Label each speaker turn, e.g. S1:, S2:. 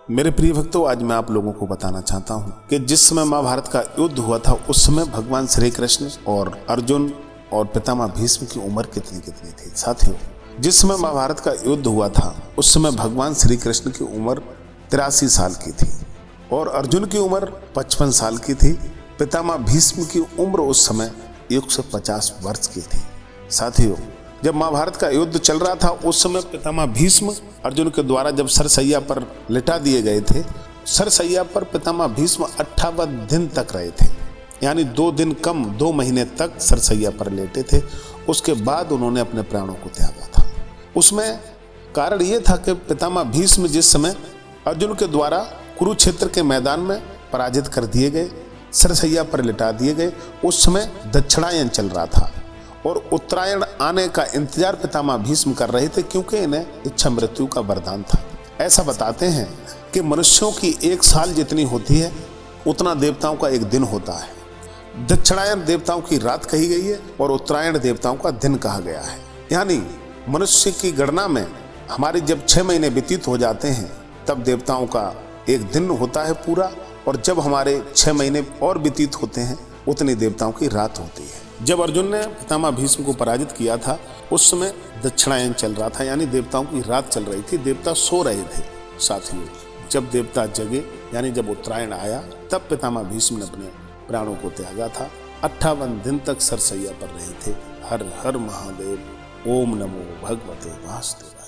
S1: मेरे प्रिय भक्तों, आज मैं आप लोगों को बताना चाहता हूँ कि जिस समय महाभारत का युद्ध हुआ था उस समय भगवान श्री कृष्ण और अर्जुन और पितामह भीष्म की उम्र कितनी थी। साथियों, जिस समय महाभारत का युद्ध हुआ था उस समय भगवान श्री कृष्ण की उम्र 83 साल की थी और अर्जुन की उम्र 55 साल की थी। पितामह भीष्म की उम्र उस समय 150 वर्ष की थी। साथियों, जब महाभारत का युद्ध चल रहा था उस समय पितामह भीष्म अर्जुन के द्वारा जब सरसैया पर लिटा दिए गए थे, सरसैया पर पितामह भीष्म 58 दिन तक रहे थे, यानी 2 दिन कम 2 महीने तक सरसैया पर लेटे थे। उसके बाद उन्होंने अपने प्राणों को त्यागा था। उसमें कारण ये था कि पितामह भीष्म जिस समय अर्जुन के द्वारा कुरुक्षेत्र के मैदान में पराजित कर दिए गए, सरसैया पर लिटा दिए गए, उस समय दक्षिणायन चल रहा था और उत्तरायण आने का इंतजार पितामह भीष्म कर रहे थे, क्योंकि इन्हें इच्छा मृत्यु का वरदान था। ऐसा बताते हैं कि मनुष्यों की 1 साल जितनी होती है उतना देवताओं का 1 दिन होता है। दक्षिणायन देवताओं की रात कही गई है और उत्तरायण देवताओं का दिन कहा गया है। यानी मनुष्य की गणना में हमारे जब 6 महीने व्यतीत हो जाते हैं तब देवताओं का 1 दिन होता है पूरा, और जब हमारे 6 महीने और व्यतीत होते हैं उतनी देवताओं की रात होती है। जब अर्जुन ने पितामह भीष्म को पराजित किया था उस समय दक्षिणायन चल रहा था, यानी देवताओं की रात चल रही थी, देवता सो रहे थे। साथियों, जब देवता जगे यानी जब उत्तरायण आया तब पितामह भीष्म ने अपने प्राणों को त्यागा था। 58 दिन तक सरसैया पर रहे थे। हर हर महादेव। ओम नमो भगवते वासुदेवाय।